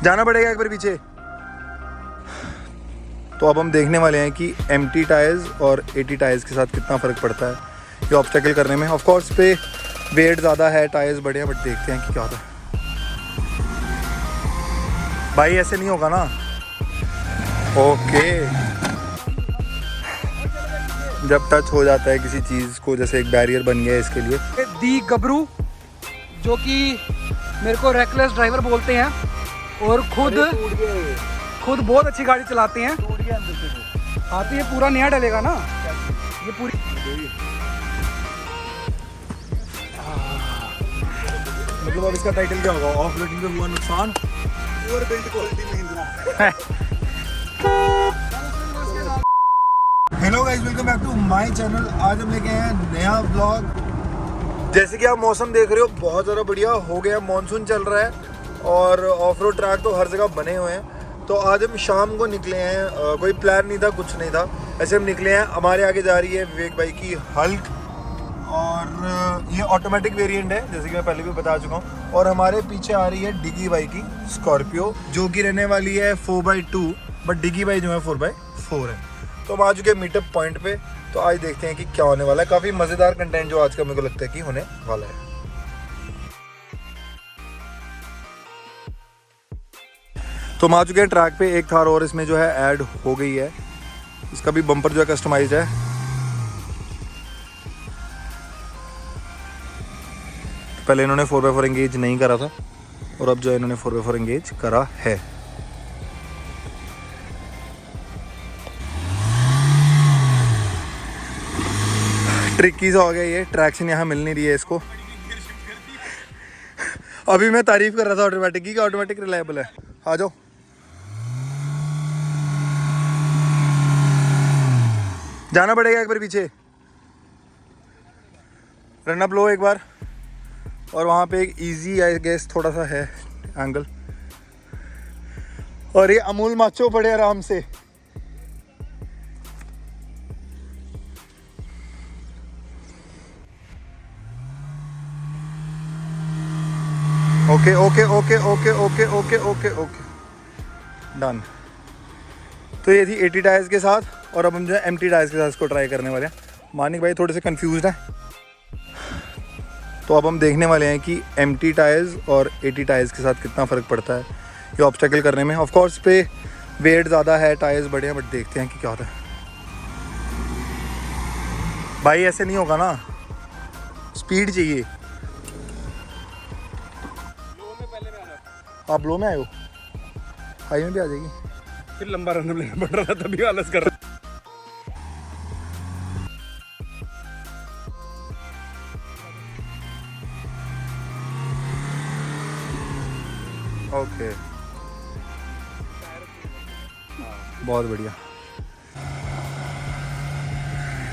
जाना पड़ेगा एक बार पीछे। तो अब हम देखने वाले हैं कि एम्प्टी टायर्स और 80 टायर्स के साथ कितना फ़र्क पड़ता है ये ऑब्स्टेकल करने में। ऑफ कोर्स पे वेट ज़्यादा है, टायर्स बड़े हैं, बट देखते हैं कि क्या होता है। भाई ऐसे नहीं होगा ना। ओके, जब टच हो जाता है किसी चीज़ को, जैसे एक बैरियर बन गया है इसके लिए। दी गबरू जो कि मेरे को रेकलेस ड्राइवर बोलते हैं और खुद बहुत अच्छी गाड़ी चलाते हैं। हाँ तो ये पूरा नया डलेगा ना, ये पूरी मतलब अब इसका टाइटल क्या होगा? ऑफ रोडिंग में हुआ नुकसान, over build quality Mahindra. Hello guys, welcome back to my channel. आज हम लेके आए हैं नया ब्लॉग। जैसे कि आप मौसम देख रहे हो, बहुत ज़्यादा बढ़िया हो गया, मानसून चल रहा है और ऑफ रोड ट्रैक तो हर जगह बने हुए हैं। तो आज हम शाम को निकले हैं, कोई प्लान नहीं था, कुछ नहीं था, ऐसे हम निकले हैं। हमारे आगे जा रही है विवेक भाई की हल्क और ये ऑटोमेटिक वेरिएंट है, जैसे कि मैं पहले भी बता चुका हूँ। और हमारे पीछे आ रही है डिगी भाई की स्कॉर्पियो, जो कि रहने वाली है 4x2, बट डिगी भाई जो है 4x4 है। तो हम आ चुके हैं मीटअप पॉइंट पे। तो आज देखते हैं कि क्या होने वाला है। काफ़ी मज़ेदार कंटेंट जो आज का मेरे को लगता है कि होने वाला है। तो हम आ चुके हैं ट्रैक पे। एक थार और इसमें जो है ऐड हो गई है, इसका भी बम्पर जो है कस्टमाइज्ड है। पहले इन्होंने 4x4 एंगेज नहीं करा था और अब जो है इन्होंने 4x4 एंगेज करा है। ट्रिकी सा हो गया ये, ट्रैक्शन यहाँ मिल नहीं रही है इसको। अभी मैं तारीफ कर रहा था ऑटोमेटिक की, ऑटोमेटिक रिलायबल है। आ जाओ, जाना पड़ेगा एक बार पीछे, रन अप लो एक बार। और वहाँ पे एक इजी आई गेस थोड़ा सा है एंगल, और ये अमूल माचो पड़े आराम से। Okay okay okay okay okay okay okay okay done. तो ये थी 80 टायर्स के साथ, और अब हम जो है एम्प्टी टायर्स के साथ इसको ट्राई करने वाले हैं। मानिक भाई थोड़े से कंफ्यूज्ड हैं, तो अब हम देखने वाले हैं कि एम्प्टी टायर्स और 80 टायर्स के साथ कितना फ़र्क पड़ता है ये ऑब्स्टेकल करने में। ऑफ कोर्स पे वेट ज़्यादा है, टायर्स बड़े हैं, बट देखते हैं कि क्या होता है। भाई ऐसे नहीं होगा ना, स्पीड चाहिए। आप लो में आए हो, हाई में भी आ जाएगी। फिर लंबा रन लेना पड़ रहा था, तभी आलस कर रहा। ओके, बहुत बढ़िया।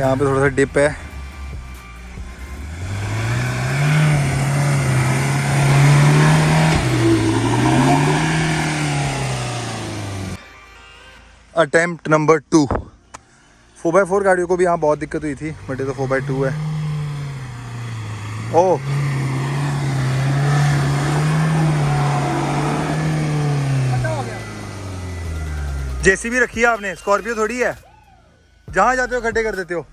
यहाँ पे थोड़ा सा डिप है, अटेम्प्ट नंबर 2। 4x4 गाड़ियों को भी यहाँ बहुत दिक्कत हुई थी, बट ये तो 4x2 है। ओह, जेसीबी रखी है आपने, स्कॉर्पियो थोड़ी है, जहाँ जाते हो खड्डे कर देते हो।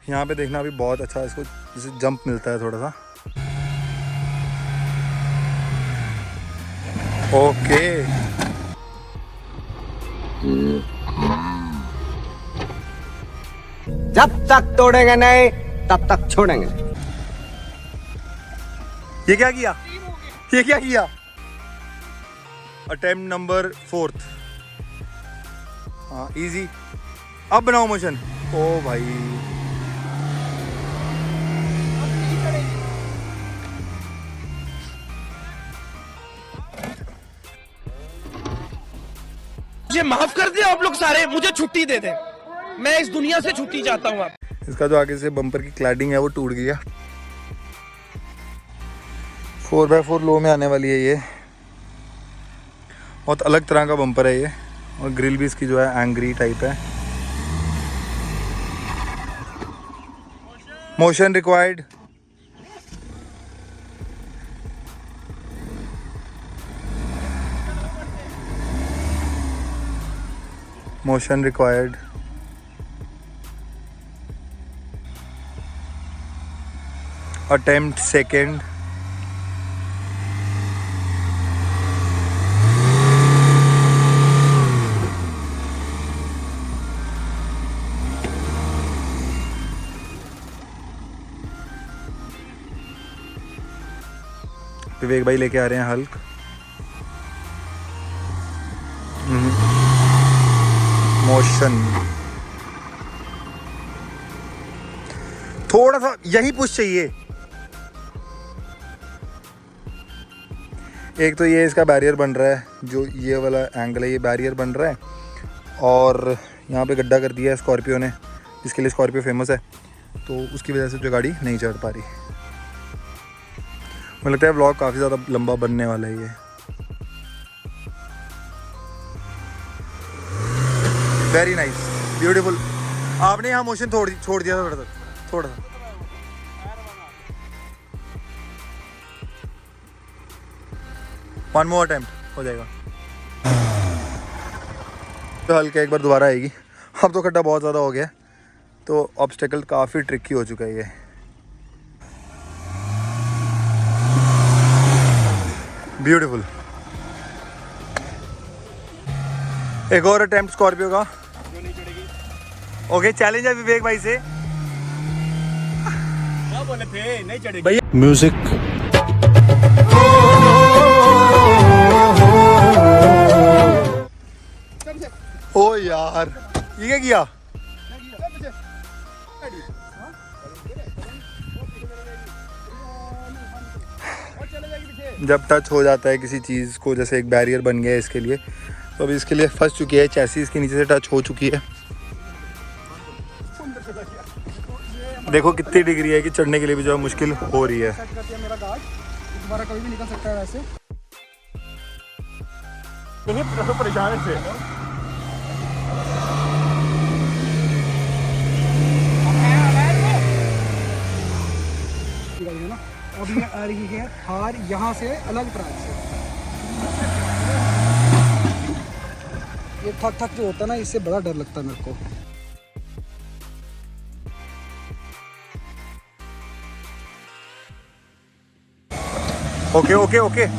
यहाँ पे देखना भी बहुत अच्छा है, इसको जैसे जंप मिलता है थोड़ा सा। ओके, जब तक तोड़ेंगे नहीं तब तक छोड़ेंगे। ये क्या किया, ये क्या किया? Attempt number 4। हाँ इजी, अब बनाओ मोशन। ओ भाई, मुझे माफ कर दे आप लोग सारे, मुझे छुट्टी दे दे, मैं इस दुनिया से छुट्टी चाहता हूँ। आप इसका जो आगे से बम्पर की क्लैडिंग है वो टूट गया। 4x4 लो में आने वाली है ये, बहुत अलग तरह का बम्पर है ये, और ग्रिल भी इसकी जो है एंग्री टाइप है। Motion required. Motion required. Attempt second. Vivek भाई लेके आ रहे हैं हल्क। मोशन थोड़ा सा यही पुश चाहिए। एक तो ये इसका बैरियर बन रहा है, जो ये वाला एंगल है ये बैरियर बन रहा है, और यहाँ पे गड्ढा कर दिया है स्कॉर्पियो ने, जिसके लिए स्कॉर्पियो फेमस है, तो उसकी वजह से जो गाड़ी नहीं चढ़ पा रही। मुझे लगता है व्लॉग काफ़ी ज़्यादा लंबा बनने वाला है ये। Very nice, beautiful. आपने यहाँ मोशन छोड़ दिया था थोड़ा सा। वन मोर अटेम्प्ट हो जाएगा। तो हल्का एक बार दोबारा आएगी। अब तो खड्डा बहुत ज़्यादा हो गया, तो ऑब्स्टेकल काफ़ी ट्रिकी हो चुका है ये। ब्यूटीफुल। एक और अटेम्प्ट स्कॉर्पियो का। ओके, चैलेंज है विवेक भाई से। क्या बोले थे नहीं चढ़ेगी भैया म्यूजिक। ओ यार, ये क्या किया? जब टच हो जाता है किसी चीज़ को, जैसे एक बैरियर बन गया है इसके लिए, तो अभी इसके लिए फंस चुकी है, चैसी इसके नीचे से टच हो चुकी है। देखो कितनी डिग्री है कि चढ़ने के लिए भी जो है मुश्किल हो रही है। मेरा गार्ड दोबारा कभी भी निकल सकता है वैसे। परेशान है। है ना, अब ये आ रही है थार यहाँ से अलग ट्रैक से। ये थक जो होता है ना, इससे बड़ा डर लगता है मेरे को। Okay okay okay. यार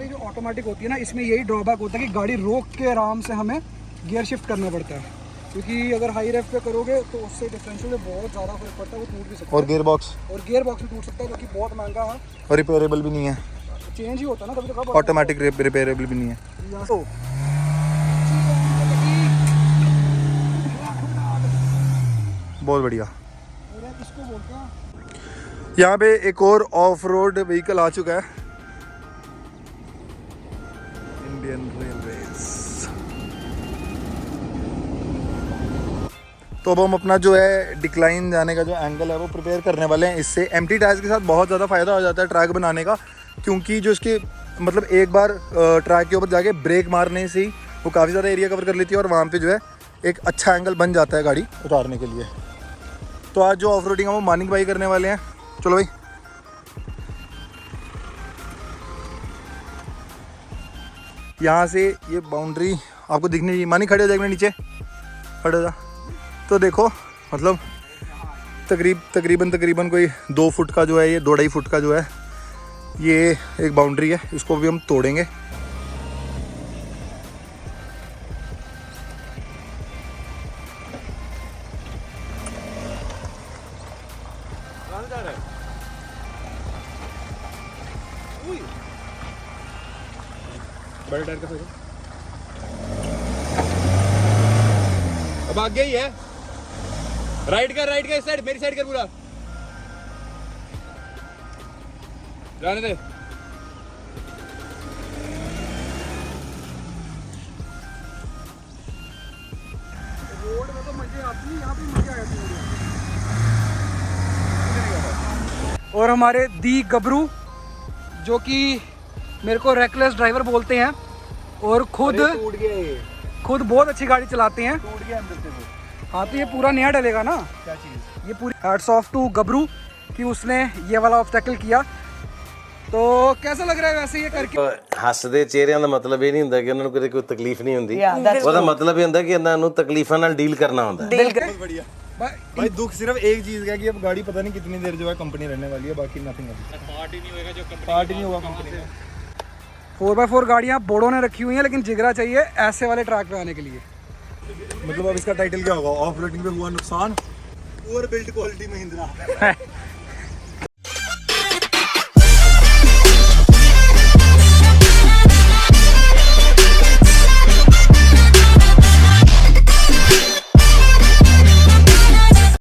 ये जो ऑटोमेटिक होती है ना, इसमें यही ड्रॉबैक होता है कि गाड़ी रोक के आराम से हमें गियर शिफ्ट करना पड़ता है, क्योंकि अगर हाई रेफ पे करोगे तो उससे डिफरेंशियल में बहुत ज़्यादा फर्क पड़ता है, वो टूट भी सकता है। और गियर बॉक्स भी टूट सकता है, क्योंकि बहुत महंगा है और रिपेयरेबल भी नहीं है। चेंज ही होता है ना कभी कभी। ऑटोमेटिक रिपेयरेबल भी नहीं है। बहुत बढ़िया। इसको बोलते हैं। यहाँ पे एक और ऑफ रोड व्हीकल आ चुका है, इंडियन रेलवेज। तो अब हम अपना जो है डिक्लाइन जाने का जो एंगल है वो प्रिपेयर करने वाले हैं। इससे एम्प्टी टायर्स के साथ बहुत ज़्यादा फ़ायदा हो जाता है ट्रैक बनाने का, क्योंकि जो इसके मतलब एक बार ट्रैक के ऊपर जाके ब्रेक मारने से ही वो काफ़ी ज़्यादा एरिया कवर कर लेती है, और वहाँ पे जो है एक अच्छा एंगल बन जाता है गाड़ी उतारने के लिए। तो आज जो ऑफ रोडिंग है वो मानिक भाई करने वाले हैं। चलो भाई। यहाँ से ये बाउंड्री आपको दिखनी चाहिए। मानिक खड़े हो जाएंगे नीचे, खड़े हो जा। तो देखो मतलब तकरीबन कोई 2 फुट का जो है, ये 2-2.5 फुट का जो है ये एक बाउंड्री है। इसको भी हम तोड़ेंगे। बड़े टायर का सही अब आगे ही है। राइट कर इस साइड, मेरी साइड कर पूरा, जाने दे। रोड में तो मजे आती है, यहाँ पे मजे आ जाती है। और हमारे दी गबरू, जो कि मेरे को रेकलेस ड्राइवर बोलते हैं, और खुद बहुत अच्छी गाड़ी चलाते हैं। टूट गया अंदर से। हाँ, तो ये पूरा नया डलेगा ना क्या चीज़? ये पूरी हैट्स ऑफ टू गबरू कि उसने ये वाला ऑब्स्टेकल किया। तो कैसा लग रहा है वैसे ये करके? ਹੱਸਦੇ ਚਿਹਰਿਆਂ ਦਾ ਮਤਲਬ ਇਹ ਨਹੀਂ ਹੁੰਦਾ ਕਿ ਉਹਨਾਂ ਨੂੰ ਕਦੇ ਕੋਈ ਤਕਲੀਫ ਨਹੀਂ ਹੁੰਦੀ ਉਹਦਾ ਮਤਲਬ ਇਹ ਹੁੰਦਾ ਕਿ ਇਹਨਾਂ ਨੂੰ ਤਕਲੀਫਾਂ ਨਾਲ ਡੀਲ ਕਰਨਾ ਹੁੰਦਾ बहुत बढ़िया भाई दुख सिर्फ एक चीज का कि अब गाड़ी पता नहीं कितनी देर जो है कंपनी रहने वाली है, बाकी नथिंग पार्ट ही नहीं होगा जो कंपनी पार्ट ही नहीं होगा कंपनी का। 4x4 गाड़ियाँ बोर्डों ने रखी हुई हैं, लेकिन जिगरा चाहिए ऐसे वाले ट्रैक पे आने के लिए। मतलब अब इसका टाइटल क्या होगा? ऑफ रोडिंग पे हुआ नुकसान और बिल्ड क्वालिटी महिंद्रा।